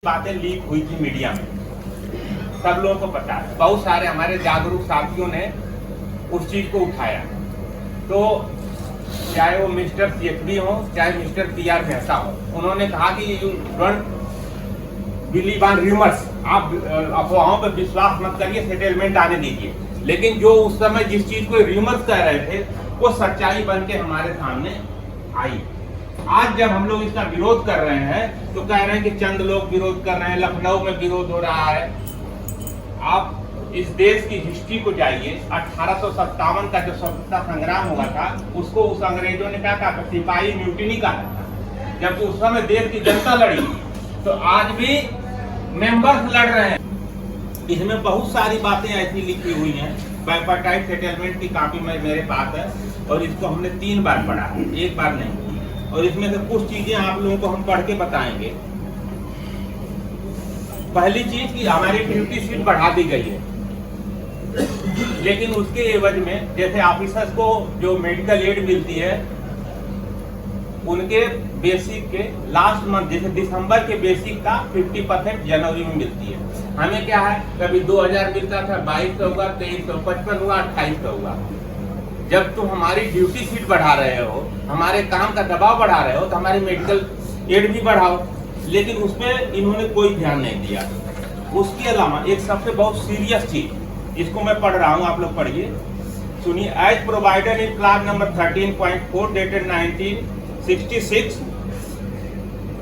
बातें लीक हुई थी मीडिया में, सब लोगों को पता है। बहुत सारे हमारे जागरूक साथियों ने उस चीज को उठाया। तो चाहे वो मिस्टर सीएचबी हो, चाहे मिस्टर पीआर मेहता हो, उन्होंने कहा कि you don't believe on rumours, आप अफवाहों पर विश्वास मत करिए, सेटलमेंट आने दीजिए। लेकिन जो उस समय जिस चीज को रूमर्स कह रहे थे वो सच्चाई बन के हमारे सामने आई। आज जब हम लोग इसका विरोध कर रहे हैं तो कह रहे हैं कि चंद लोग विरोध कर रहे हैं, लखनऊ में विरोध हो रहा है। आप इस देश की हिस्ट्री को जाइए, 1857 का जो स्वतंत्रता संग्राम हुआ था उसको उस अंग्रेजों ने क्या कहा, सिपाही म्यूटिनी कहा था। जब उस समय देश की जनता लड़ी, तो आज भी मेंबर्स लड़ रहे हैं। इसमें बहुत सारी बातें ऐसी लिखी हुई हैं। बाइपार्टाइट सेटलमेंट की कॉपी मेरे पास है और इसको हमने 3 बार पढ़ा है, एक बार नहीं। और इसमें से कुछ चीजें आप लोगों को हम पढ़ के बताएंगे। पहली चीज कि हमारी ड्यूटी सीट बढ़ा दी गई है, लेकिन उसके एवज में जैसे ऑफिसर्स को जो मेडिकल एड मिलती है उनके बेसिक के लास्ट मंथ, जैसे दिसंबर के बेसिक का 50% जनवरी में मिलती है। हमें क्या है, कभी 2000 मिलता था, 2200 हुआ, 2300, 55 हुआ, 2800 हुआ। जब तुम हमारी ड्यूटी सीट बढ़ा रहे हो, हमारे काम का दबाव बढ़ा रहे हो, तो हमारी मेडिकल एड भी बढ़ाओ। लेकिन उसमें इन्होंने कोई ध्यान नहीं दिया। उसके अलावा एक सबसे बहुत सीरियस चीज, इसको मैं पढ़ रहा हूँ, आप लोग पढ़िए, सुनिए। As provided in clause number 13.4 dated 1966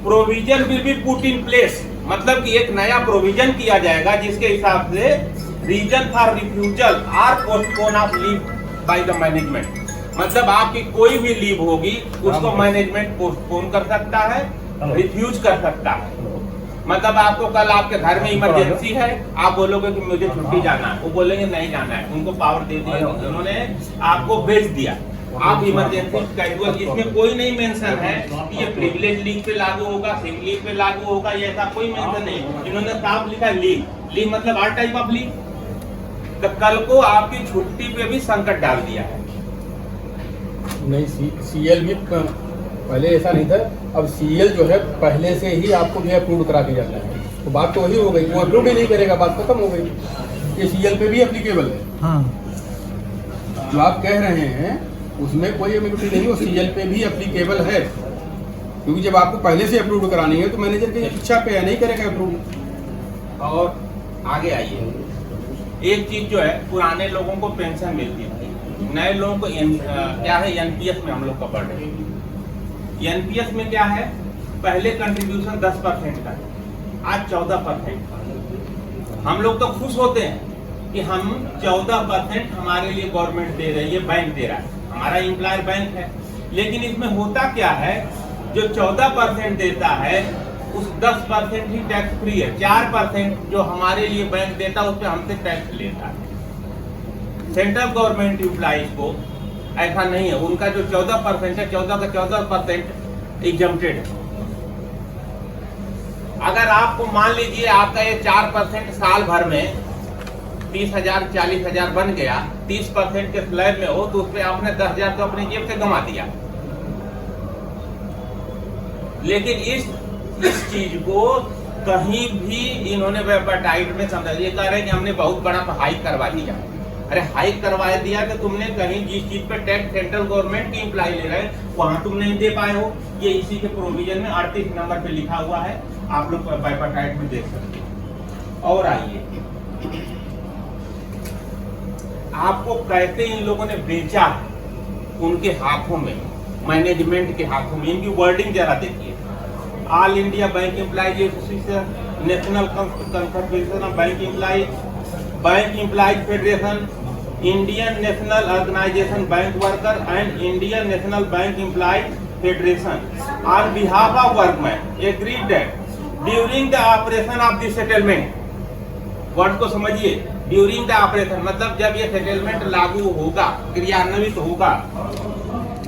provision will be put in place. मतलब कि एक नया प्रोविजन किया जाएगा जिसके हिसाब से reason for refusal or postpone of leave by the management, मतलब आपकी कोई भी लीव होगी उसको मैनेजमेंट पोस्टपोन कर सकता है, रिफ्यूज कर सकता है। मतलब आपको कल आपके घर में इमरजेंसी है, आप बोलोगे कि मुझे छुट्टी जाना है, वो बोलेंगे नहीं जाना है, उनको पावर दे दिया, उन्होंने आपको भेज दिया, आप इमरजेंसी कैजुअल। इसमें कोई नहीं मेंशन है कि ये प्रिविलेज लीव पे लागू होगा, सिक लीव पे लागू होगा, ये ऐसा कोई मेंशन नहीं। इन्होंने साफ लिखा लीव, लीव मतलब हर टाइप ऑफ लीव। तो कल को आपकी छुट्टी पे भी संकट डाल दिया है। नहीं, सीएल भी पहले ऐसा नहीं था, अब सीएल जो है पहले से ही आपको जो है अप्रूव करा के जाना है। तो बात तो वही हो गई, वो अप्रूव ही नहीं करेगा, बात खत्म हो गई। ये सीएल पे भी एप्लीकेबल है। हाँ। जो आप कह रहे हैं उसमें कोई एम्बिग्यूटी नहीं, वो सीएल पे भी एप्लीकेबल है। क्योंकि जब आपको पहले से अप्रूव करानी है तो मैनेजर की इच्छा पे नहीं करेगा अप्रूव। और आगे आइए, एक चीज जो है, पुराने लोगों को पेंशन मिलती थी, नए लोगों को क्या है, एनपीएस में हम लोग का बढ़ रही है। एनपीएस में क्या है, पहले कंट्रीब्यूशन 10% का, आज 14%। हम लोग तो खुश होते हैं कि हम 14% हमारे लिए गवर्नमेंट दे रही है, बैंक दे रहा है, हमारा एम्प्लॉयर बैंक है। लेकिन इसमें होता क्या है, जो 14% देता है उस 10% ही टैक्स फ्री है, 4% जो हमारे लिए बैंक देता है उस पर हमसे टैक्स लेता है। सेंट्रल गवर्नमेंट एम्प्लॉइज को ऐसा नहीं है, उनका जो 14% है, 14 का 14% एग्जम्प्टेड है। अगर आपको मान लीजिए आपका ये 4% साल भर में 30,000 40,000 बन गया, 30% के स्लैब में हो, तो उसमें आपने 10,000 तो अपनी जेब से गंवा दिया। लेकिन इस चीज को कहीं भी इन्होंने बाइपार्टाइट में समझा, ये कह रहे हैं कि हमने बहुत बड़ा हाइक करवा दिया। अरे हाइक करवा दिया कि तुमने कहीं जिस चीज पे टैक्स सेंट्रल गवर्नमेंट की इम्प्लाई ले रहे हैं वहां तुम नहीं दे पाए हो। ये इसी के प्रोविजन में 38 नंबर पे लिखा हुआ है, आप लोग बाइपार्टाइट में देख सकते हैं। और आइए, आपको कैसे इन लोगों ने बेचा उनके हाथों में, मैनेजमेंट के हाथों में। इनकी वर्डिंग जरा देखिए, all India bank employees association, national confederation of bank employees, bank employees federation, Indian national organisation bank worker and Indian national bank employees federation on behalf of workman agreed that during the operation of the settlement, word को समझिए, during the operation मतलब जब ये settlement लागू होगा, क्रियान्वित होगा,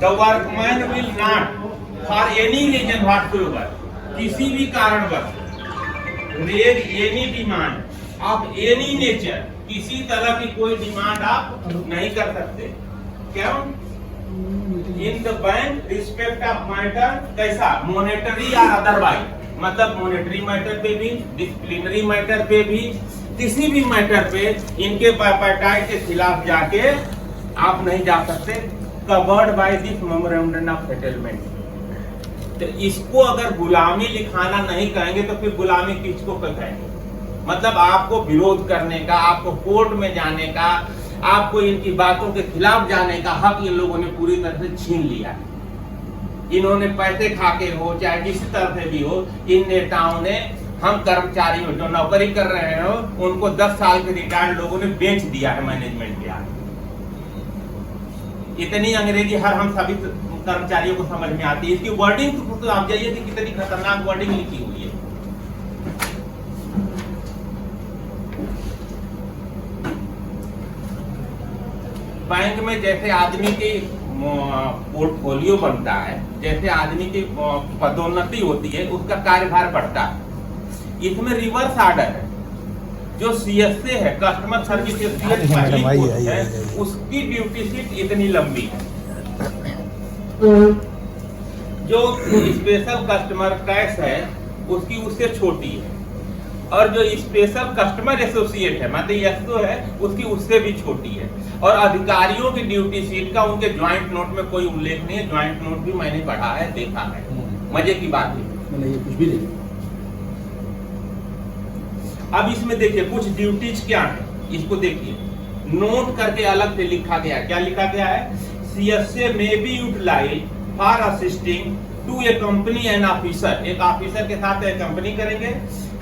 the workman will not for any reason whatsoever, किसी भी कारणवश, raise any demand of any nature, किसी तरह की कोई डिमांड आप नहीं कर सकते। क्यों? In the bank respect of matter, कैसा, मॉनेटरी या अदरवाइज, मतलब मॉनेटरी मैटर पे भी, डिसिप्लिनरी मैटर पे भी, किसी भी मैटर पे इनके पैटाइट के खिलाफ जाके आप नहीं जा सकते, covered by this memorandum of settlement. तो इसको अगर गुलामी लिखाना नहीं कहेंगे तो फिर गुलामी किसको कहेंगे? मतलब आपको विरोध करने का, आपको कोर्ट में जाने का, आपको इनकी बातों के खिलाफ जाने का हक इन लोगों ने पूरी तरह से छीन लिया है। इन्होंने पैसे खा के हो चाहे किसी तरह से भी हो, इन नेताओं ने हम कर्मचारी हो जो नौकरी कर रहे हो उनको 10 साल के रिटायर्ड लोगों ने बेच दिया है मैनेजमेंट के आगे। इतनी अंग्रेजी हर हम सभी कर्मचारियों को समझ में आती है। इसकी वर्डिंग तो आप जाइए कि कितनी खतरनाक वर्डिंग लिखी हुई है। बैंक में जैसे आदमी की पोर्टफोलियो बनता है, जैसे आदमी की पदोन्नति होती है, उसका कार्यभार बढ़ता है। इसमें रिवर्स ऑर्डर है। जो सीएसए है, कस्टमर सर्विस पहली पोस्ट है, उसकी ड्यूटी शीट इतनी लंबी है। जो स्पेशल कस्टमर कैश है उसकी उससे छोटी है, और जो स्पेशल कस्टमर एसोसिएट है मतलब एसओ है उसकी उससे भी छोटी है। और अधिकारियों की ड्यूटी शीट का उनके ज्वाइंट नोट में कोई उल्लेख नहीं है। ज्वाइंट नोट भी मैंने पढ़ा है, देखा है, मजे की बात है, ये कुछ भी नहीं। अब इसमें देखिए कुछ ड्यूटीज क्या है, इसको देखिए, नोट करके अलग से लिखा गया। क्या लिखा गया है? सीएसए में be utilise for assisting to a company and officer, एक ऑफिसर के साथ एक कंपनी करेंगे,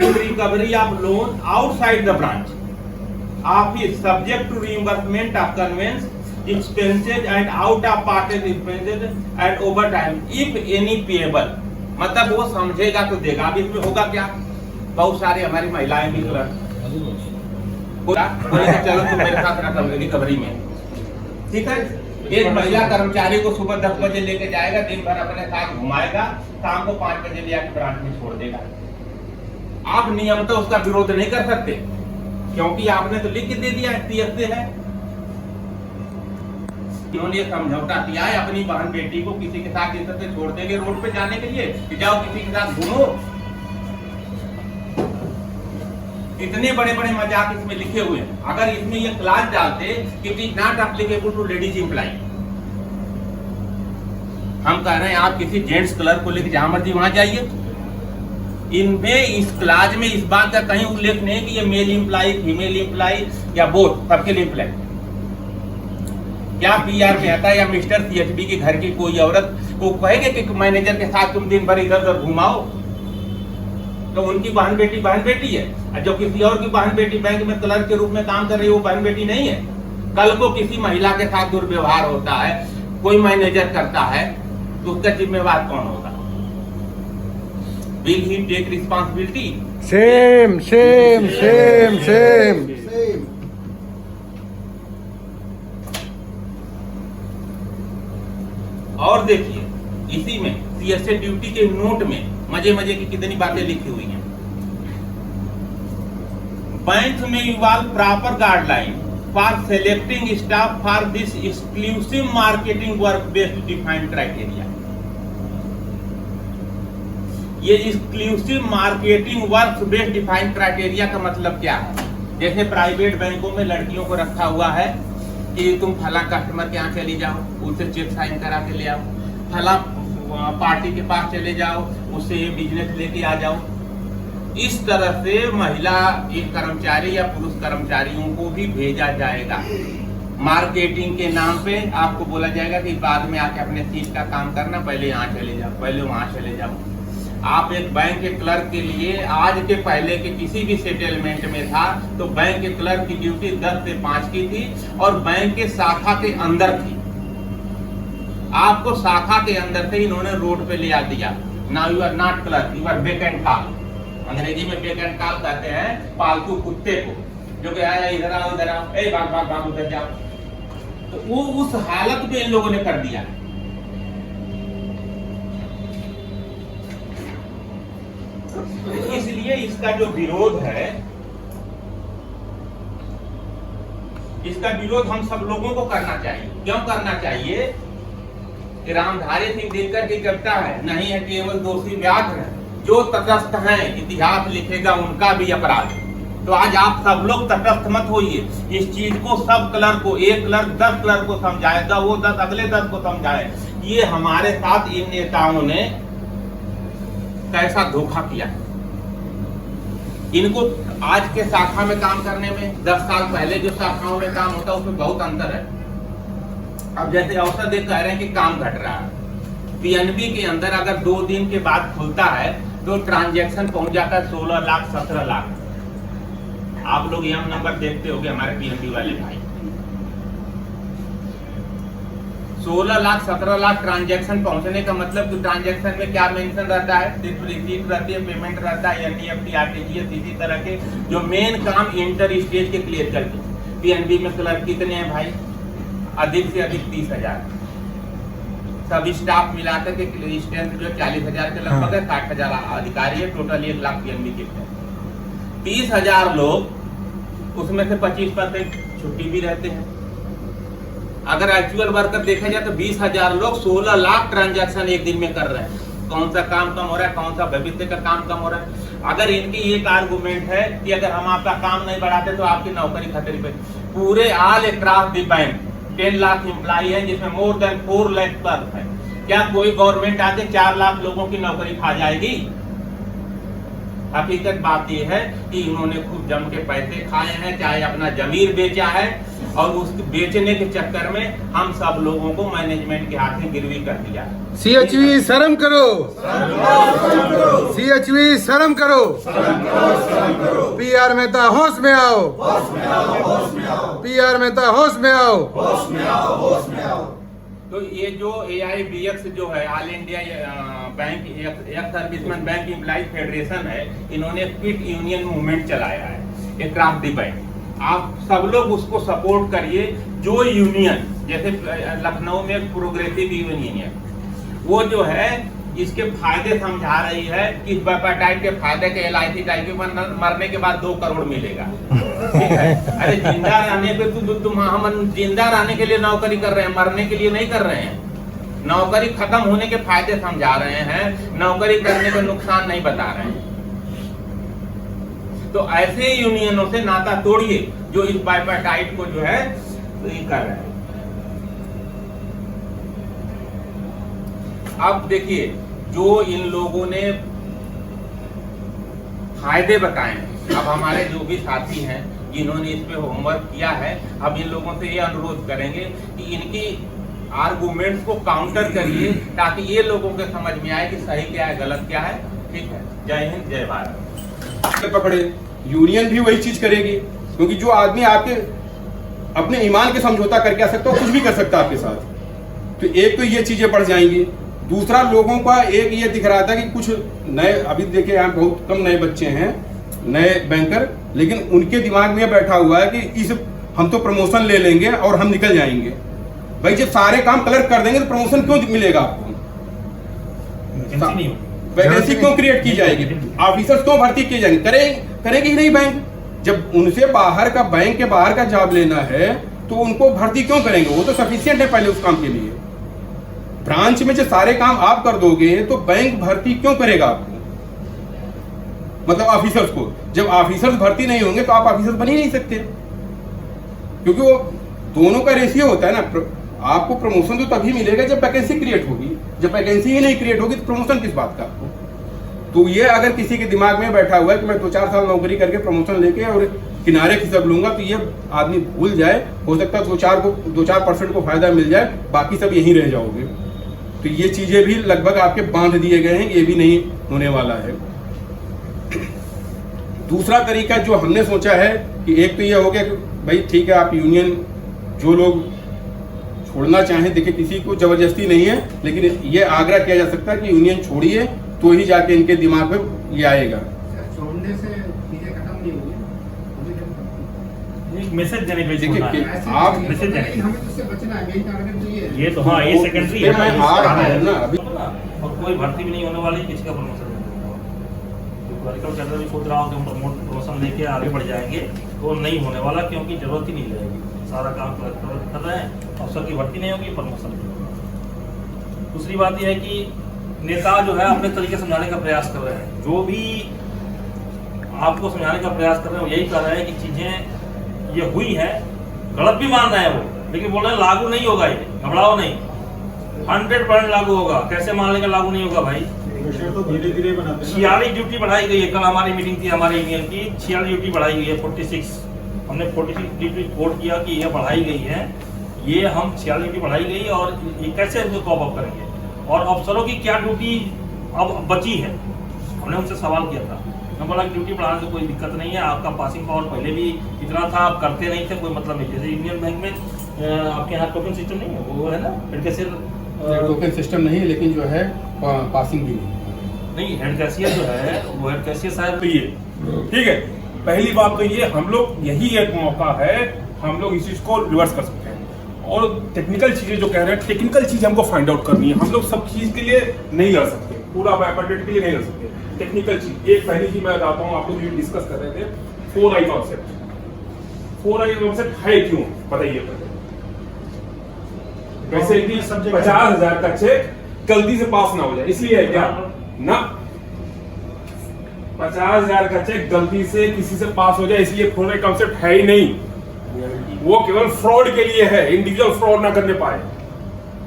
in recovery of loan outside the branch office subject to reimbursement of conveyance expenses and out of portage expenses and over time if any payable. मतलब वो समझेगा तो देगा। अब इसमें होगा क्या? बहुत सारे हमारी महिलाएं भी चलो तुम मेरे साथ रिकवरी में, ठीक है। एक महिला कर्मचारी को सुबह 10 बजे लेके जाएगा, दिन भर अपने साथ घुमाएगा, शाम को 5 बजे ले आके ब्रांच में छोड़ देगा। आप नियम तो उसका विरोध नहीं कर सकते क्योंकि आपने तो लिख के दे दिया सीएसए है। इन्होंने ये समझौता किया है अपनी बहन बेटी को किसी के साथ इस तरह से छोड़ देंगे रोड पे जाने के लिए कि जाओ किसी के साथ घूमो। इतने बड़े बड़े मजाक इसमें लिखे हुए हैं। अगर इसमें ये क्लास डालते कि it is not applicable to ladies employ, हम कह रहे हैं आप किसी जेंट्स क्लर्क को लेकर जहां मर्जी वहां जाइए। इनमें इस क्लास में इस बात का कहीं उल्लेख नहीं कि ये मेल एम्प्लॉय, फीमेल एम्प्लॉय या बोथ सबके लिए एम्प्लॉय। क्या पीआर में आता है या मिस्टर सीएचबी के घर की कोई औरत को कहेंगे कि मैनेजर के साथ तुम दिन भर इधर उधर घुमाओ? तो उनकी बहन बेटी है, और जो किसी और की बहन बेटी बैंक में क्लर्क के रूप में काम कर रही है वो बहन बेटी नहीं है। कल को किसी महिला के साथ दुर्व्यवहार होता है, कोई मैनेजर करता है, तो उसका जिम्मेवार कौन होगा? Will he take responsibility? Same same same same और देखिए इसी में सीएसए ड्यूटी के नोट में मजे मजे की कितनी बातें लिखी हुई हैं। बैंक में involve proper guideline for selecting staff for this exclusive marketing work based defined criteria. ये exclusive marketing work based defined criteria का मतलब क्या है? जैसे प्राइवेट बैंकों में लड़कियों को रखा हुआ है कि तुम फला कस्टमर के यहाँ चली जाओ, उससे चेक साइन करा के ले आओ, फला पार्टी के पास चले जाओ, उससे ये बिजनेस लेके आ जाओ। इस तरह से महिला एक कर्मचारी या पुरुष कर्मचारियों को भी भेजा जाएगा। मार्केटिंग के नाम पे आपको बोला जाएगा कि बाद में आके अपने सीट का काम करना, पहले यहाँ चले जाओ, पहले वहां चले जाओ। आप एक बैंक के क्लर्क के लिए आज के पहले के किसी भी सेटलमेंट में था तो बैंक के क्लर्क की ड्यूटी 10 से 5 की थी और बैंक के शाखा के अंदर थी। आपको शाखा के अंदर से इन्होंने रोड पे ले आ दिया। Now you are not clerk, you are vacant call. अंग्रेजी में वेकेंट कॉल कहते हैं पालतू कुत्ते को, जो कि आया इधर आओ उधर आओ, ए भाग भाग भाग उधर जाओ। तो वो उस हालत में इन लोगों ने कर दिया। इसलिए इसका जो विरोध है, इसका विरोध हम सब लोगों को करना चाहिए। क्यों करना चाहिए? कि रामधारी सिंह दिनकर की कविता है, नहीं है केवल दोषी व्याघ्र जो तटस्थ हैं इतिहास लिखेगा उनका भी अपराध है। तो आज आप सब लोग तटस्थ मत होइए, इस चीज को सब क्लर्क को, एक क्लर्क 10 क्लर्क को समझाएगा, वो 10 अगले 10 को समझाए। ये हमारे साथ इन नेताओं ने कैसा धोखा किया। इनको आज के शाखा में काम करने में 10 साल पहले जो शाखाओं में काम होता है उसमें बहुत अंतर है। अब जैसे अवसर देख कह रहे हैं कि काम घट रहा है, पीएनबी के अंदर अगर 2 दिन के बाद खुलता है तो ट्रांजैक्शन पहुंच जाता है 16 लाख 17 लाख। आप लोग यह नंबर देखते होंगे हमारे पीएनबी वाले भाई, 16 लाख 17 लाख ट्रांजैक्शन पहुंचने का मतलब कि ट्रांजैक्शन में क्या मेंशन रहता है, सिर्फ रिसीट रहती है, पेमेंट रहता है, एनईएफटी आरटीजीएस, इसी तरह के जो मेन काम इंटर स्टेज के क्लियर करके। पीएनबी में क्लर्क कितने हैं भाई? अधिक से अधिक 30,000। सभी स्टाफ मिलाकर के स्ट्रेंथ जो 40,000 के लगभग है, 60,000 अधिकारी है, टोटल 1 लाख पीएनबी के 30,000 लोग, उसमें से 25% छुट्टी भी रहते हैं। अगर एक्चुअल वर्कर देखा जाए तो 20,000 लोग 16 लाख ट्रांजैक्शन एक दिन में कर रहे हैं। कौन सा काम कम हो रहा है, कौन सा भविष्य का काम कम हो रहा है? अगर इनकी एक आर्गुमेंट है कि अगर हम आपका काम नहीं बढ़ाते तो आपकी नौकरी खतरे पे। पूरे all across the bank 10 lakh employee है, जिसमें मोर देन 4 लाख क्लर्क है। क्या कोई गवर्नमेंट आके 4 लाख लोगों की नौकरी खा जाएगी? हकीकत बात यह है कि इन्होंने खूब जम के पैसे खाए हैं, चाहे अपना जमीर बेचा है, और उस बेचने के चक्कर में हम सब लोगों को मैनेजमेंट के हाथ में गिरवी कर दिया। CHV शर्म करो, CHV शर्म करो, PR मेहता होश में आओ, PR मेहता होश में आओ। तो ये जो AIBX जो है, all India bank ex serviceman bank employees federation है, इन्होंने क्विट यूनियन मूवमेंट चलाया है अक्रॉस द बैंक। आप सब लोग उसको सपोर्ट करिए। जो यूनियन, जैसे लखनऊ में एक प्रोग्रेसिव यूनियन है, वो जो है इसके फायदे समझा रही है कि हेपेटाइट के फायदे के LIC टाइप के मरने के बाद 2 करोड़ मिलेगा। ठीक है, अरे जिंदा रहने पे तुम हम जिंदा रहने के लिए नौकरी कर रहे हैं, मरने के लिए नहीं कर रहे हैं। नौकरी खत्म होने के फायदे समझा रहे हैं, नौकरी करने का नुकसान नहीं बता रहे हैं। तो ऐसे यूनियनों से नाता तोड़िए जो इस बाइपाटाइट को जो है ये कर रहे हैं। अब देखिए, जो इन लोगों ने फायदे बताए हैं, अब हमारे जो भी साथी हैं जिन्होंने इस पे होमवर्क किया है, अब इन लोगों से ये अनुरोध करेंगे कि इनकी आर्गुमेंट्स को काउंटर करिए, ताकि ये लोगों के समझ में आए कि सही क्या है, गलत क्या है। ठीक है, जय हिंद, जय भारत। पकड़े यूनियन भी वही चीज करेगी, क्योंकि जो आदमी आपके अपने ईमान के समझौता करके आ सकता है, कुछ भी कर सकता है आपके साथ। तो एक तो ये चीजें बढ़ जाएंगी। दूसरा, लोगों का एक ये दिख रहा था कि कुछ नए, अभी देखिए यहाँ बहुत कम नए बच्चे हैं, नए बैंकर, लेकिन उनके दिमाग में बैठा हुआ है कि हम तो प्रमोशन ले लेंगे और हम निकल जाएंगे। भाई जब सारे काम क्लर्क कर देंगे तो प्रमोशन क्यों मिलेगा आपको? वैकेंसी क्यों क्रिएट की जाएगी? ऑफिसर्स क्यों भर्ती किए जाएंगे? करेगी ही नहीं बैंक। जब उनसे बाहर का, बैंक के बाहर का जॉब लेना है तो उनको भर्ती क्यों करेंगे? वो तो सफिशिएंट है पहले उस काम के लिए। ब्रांच में जो सारे काम आप कर दोगे तो बैंक भर्ती क्यों करेगा आपको? मतलब ऑफिसर्स को। जब ऑफिसर्स भर्ती नहीं होंगे तो आप ऑफिसर्स बन ही नहीं सकते, क्योंकि वो दोनों का रेशियो होता है ना। आपको प्रमोशन तो तभी मिलेगा जब वैकेंसी क्रिएट होगी। जब वैकेंसी ही नहीं क्रिएट होगी तो प्रमोशन किस बात का आपको? तो ये अगर किसी के दिमाग में बैठा हुआ है कि मैं 2-4 साल नौकरी करके प्रमोशन लेके और किनारे खिसक लूंगा, तो ये आदमी भूल जाए। हो सकता है 2-4% को फायदा मिल जाए, बाकी सब यहीं रह जाओगे। तो ये चीजें भी लगभग आपके बांध दिए गए हैं, ये भी नहीं होने वाला है। दूसरा तरीका जो हमने सोचा है कि एक तो ये हो गया कि भाई ठीक है, आप यूनियन जो लोग छोड़ना चाहें, देखिए किसी को जबरदस्ती नहीं है, लेकिन ये आग्रह किया जा सकता है कि यूनियन छोड़िए, तो ही जाके इनके दिमाग में ये आएगा। छोड़ने से चीजें खत्म नहीं होगी, एक मैसेज देने के लिए देखिए आप मैसेज देने हमें उससे बचना है, मेन टारगेट तो ये है। ये तो हाँ, ये सेकेंडरी है मैं हार रहा है ना अभी। और कोई भर्ती भी नहीं होने वाली, किसी का प्रमोशन नहीं होगा। तो क्लरिकल कैडर भी सोच रहा हूँ कि हम प्रमोशन लेके आगे बढ़ जाएंगे, तो नहीं होने वाला, क्योंकि जरूरत ही नहीं रहेगी। सारा काम क्लरिकल कर रहे हैं, अफसर की भर्ती नहीं होगी, प्रमोशन नहीं होगा। दूसरी बात यह है कि नेता जो है अपने तरीके से समझाने का प्रयास कर रहे हैं, जो भी आपको समझाने का प्रयास कर रहे हैं वो यही कर रहे हैं कि चीजें ये हुई है, गलत भी मान रहे हैं वो, लेकिन बोल रहे हैं लागू नहीं होगा, ये घबराओ नहीं, 100% लागू होगा। कैसे मान लेंगे लागू नहीं होगा भाई? तो धीरे धीरे बनाते 46 ड्यूटी बढ़ाई गई है। कल हमारी मीटिंग थी हमारे यूनियन की, 46 ड्यूटी बढ़ाई गई है, 46 हमने 46 ड्यूटी कोट किया कि ये बढ़ाई गई है, ये हम 46 ड्यूटी बढ़ाई गई और ये कैसे इसको कॉप अप करेंगे, और अफसरों की क्या ड्यूटी अब बची है, हमने उनसे सवाल किया था। मैं बोला कि ड्यूटी बढ़ाने से कोई दिक्कत नहीं है, आपका पासिंग पावर पहले भी इतना था, आप करते नहीं थे, कोई मतलब नहीं। जैसे यूनियन बैंक में आपके यहाँ टोकन सिस्टम नहीं है, वो है ना हेड कैशियर, टोकन सिस्टम नहीं है, लेकिन जो है पासिंग भी नहीं हेड कैशियर जो है वो हेड कैशियर साहब तो ये ठीक है। पहली बात तो ये हम लोग यही एक मौका है, हम लोग इस चीज को रिवर्स कर सकते हैं। और टेक्निकल चीजें जो कह रहे हैं, टेक्निकल चीजें हमको फाइंड आउट करनी है। हम लोग सब चीज के लिए नहीं लड़ सकते, पूरा बायोपेटेंट के लिए नहीं लड़ सकते। टेक्निकल चीज एक पहली चीज मैं बताता हूँ, आप लोग ये डिस्कस कर रहे थे 4I कॉन्सेप्ट। 4I कॉन्सेप्ट है क्यों बताइए पहले। वैसे कि 50,000 का चेक गलती से पास ना हो जाए, इसलिए है क्या ना, 50,000 का चेक गलती से किसी से पास हो जाए, इसलिए 4I कॉन्सेप्ट है ही नहीं। वो केवल फ्रॉड के लिए है, इंडिविजुअल फ्रॉड ना करने पाए,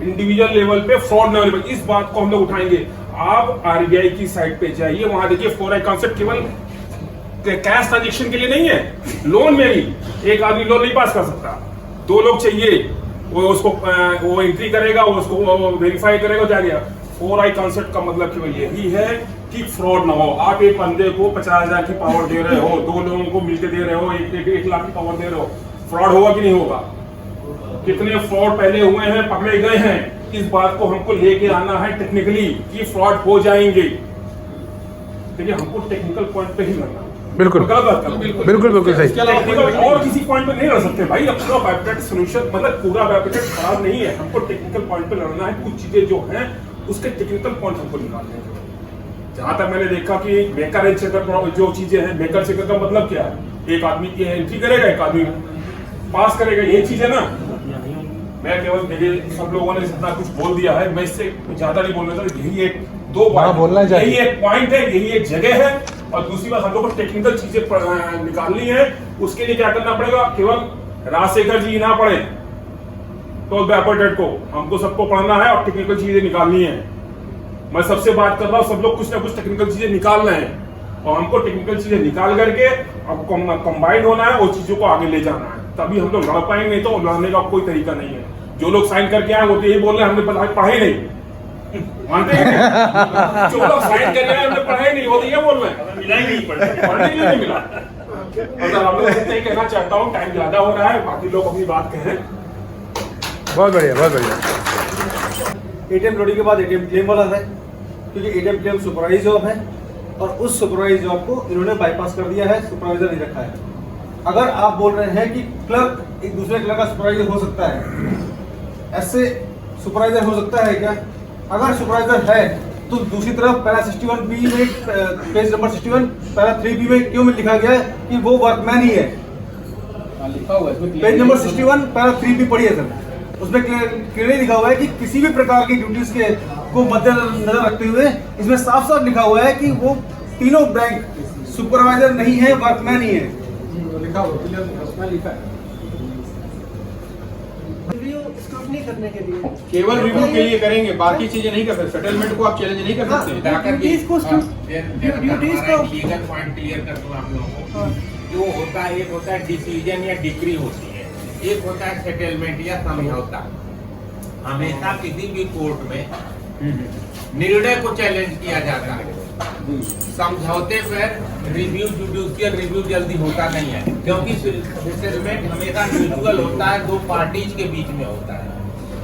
इंडिविजुअल लेवल पे फ्रॉड ना होने पाए। इस बात को हम लोग उठाएंगे। आप आरबीआई की साइट पे जाइए, वहां देखिए 4I कॉन्सेप्ट केवल कैश ट्रांजेक्शन के लिए नहीं है, लोन में भी एक आदमी लोन नहीं पास कर सकता, 2 लोग चाहिए, वो उसको वो एंट्री करेगा, वो उसको वेरीफाई करेगा, जाएगा। 4I कॉन्सेप्ट का मतलब केवल यही है कि फ्रॉड ना हो। आप एक बंदे को 50,000 की पावर दे रहे हो, 2 लोगों को मिलकर दे रहे हो, 1 लाख की पावर दे रहे हो, फ्रॉड होगा कि नहीं होगा? कितने फ्रॉड पहले हुए हैं, पकड़े गए हैं। इस बात को हमको लेके आना है टेक्निकली कि फ्रॉड हो जाएंगे, लेकिन हमको टेक्निकल पॉइंट पे ही लड़ना है। बिल्कुल बिल्कुल सही। टेक्निकल और किसी पॉइंट पे नहीं लड़ सकते भाई। अपना बायोपेटेंट सोल्यूशन मतलब पूरा बायोपेटेंट खराब नहीं है, हमको टेक्निकल पॉइंट पे लड़ना है। कुछ चीजें जो हैं उसके टेक्निकल पॉइंट हमको निकालने हैं। जहां तक मैंने देखा कि मेकर एंड चेकर जो चीजें हैं, मेकर चेकर का मतलब क्या है? एक आदमी की एंट्री करेगा, एक आदमी पास करेगा, ये चीज है ना। मैं केवल मेरे सब लोगों ने जितना कुछ बोल दिया है, मैं इससे ज्यादा नहीं बोलना चाहता। यही एक 2 पॉइंट, यही एक पॉइंट है, यही एक जगह है। और दूसरी बात हम लोग को टेक्निकल चीजें निकालनी है। उसके लिए क्या करना पड़ेगा? केवल राजशेखर जी ना पढ़े तो बायोपेटेंट को हमको सबको पढ़ना है और टेक्निकल चीजें निकालनी है। मैं सबसे बात कर रहा हूँ, सब लोग कुछ ना कुछ टेक्निकल चीजें निकाल रहे हैं और हमको टेक्निकल चीजें निकाल करके अब कंबाइंड होना है, वो चीजों को आगे ले जाना है, तभी हम लोग लड़ पाएंगे। नहीं तो लड़ने का कोई तरीका नहीं है। जो लोग साइन करके आए वो तो यही बोल रहे हैं हमने पढ़ाई नहीं, मानते हैं? जो लोग साइन करके आए हमने पढ़ाई नहीं, वो तो ये बोल रहे हैं मिला ही नहीं, पढ़ने के लिए नहीं मिला। और हम लोग इतना ही कहना चाहता हूँ, टाइम ज्यादा हो रहा है, बाकी लोग अपनी बात कहें। बहुत बढ़िया बहुत बढ़िया। एटीएम लोडिंग के बाद एटीएम क्लेम वाला है, क्योंकि एटीएम क्लेम सुपरवाइज जॉब है और उस सुपरवाइज जॉब को इन्होंने बाईपास कर दिया है, सुपरवाइजर नहीं रखा है। अगर आप बोल रहे हैं कि क्लर्क एक दूसरे क्लर्क का सुपरवाइजर हो सकता है, ऐसे सुपरवाइजर हो सकता है क्या? अगर सुपरवाइजर है तो दूसरी तरफ पैरा 61B में पेज नंबर 61 पैरा 3B में क्यों लिखा गया है कि वो वर्कमैन ही है? लिखा हुआ है पेज नंबर 61 पैरा 3B पढ़िए सर, उसमें क्लियरली लिखा हुआ है कि किसी भी प्रकार की ड्यूटीज के को मद्देनजर रखते हुए इसमें साफ साफ लिखा हुआ है कि वो तीनों बैंक सुपरवाइजर नहीं है, वर्कमैन ही है। लिखा हुआ लिखा है। रिव्यू स्क्रूटनी करने के लिए केवल रिव्यू के लिए करेंगे, बाकी चीजें नहीं कर सकते। सेटलमेंट को आप चैलेंज नहीं कर सकते। ड्यूटीज को ड्यूटीज को लीगल पॉइंट क्लियर कर दूं आप लोगों को। जो होता है, एक होता है डिसीजन या डिक्री होती है, एक होता है सेटलमेंट या समझौता। हमेशा किसी भी कोर्ट में निर्णय को चैलेंज किया जाता है, समझौते पर रिव्यू जुडिशियल रिव्यू जल्दी होता नहीं है, क्योंकि सेटलमेंट हमेशा म्यूचुअल होता है, 2 पार्टीज के बीच में होता है।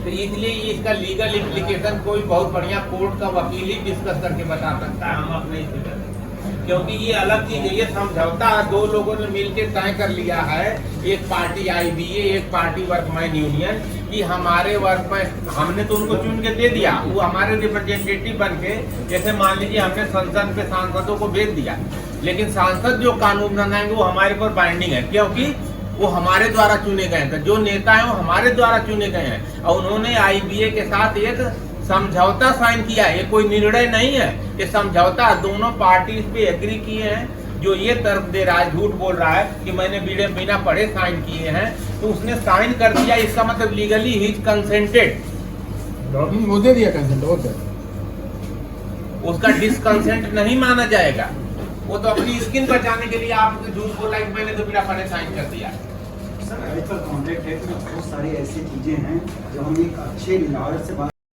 तो इसलिए इसका लीगल इम्प्लीकेशन कोई बहुत बढ़िया कोर्ट का वकील ही डिस्कस करके बता सकता है, हम अपने इस, क्योंकि ये अलग चीज है। ये समझौता 2 लोगों ने मिलकर तय कर लिया है, एक पार्टी IBA, एक पार्टी वर्कमैन यूनियन, कि हमारे वर्कमैन, हमने तो उनको चुन के दे दिया, वो हमारे रिप्रेजेंटेटिव बन के, जैसे मान लीजिए हमने संसद पे सांसदों को भेज दिया, लेकिन सांसद जो कानून बनाएंगे वो हमारे पर बाइंडिंग है, क्योंकि वो हमारे द्वारा चुने गए थे। जो नेता है वो हमारे द्वारा चुने गए हैं और उन्होंने IBA के साथ एक समझौता साइन किया है, ये कोई निर्णय नहीं है, ये समझौता दोनों पार्टी इस पे एग्री किए हैं। जो ये तर्क दे रहा है, झूठ बोल रहा है कि मैंने बिना पढ़े साइन किए हैं, तो उसने साइन कर दिया, इसका मतलब लीगली ही इज कंसेंटेड, वो दे दिया कंसेंट, और क्या? उसका डिसकंसेंट नहीं माना जाएगा। वो तो अपनी स्किन बचाने के लिए आप झूठ बोला कि मैंने तो बिना पढ़े साइन कर दिया। सर कॉन्ट्रैक्ट एक्ट में बहुत सारी ऐसी चीजें हैं जो हम एक अच्छे लॉयर से बात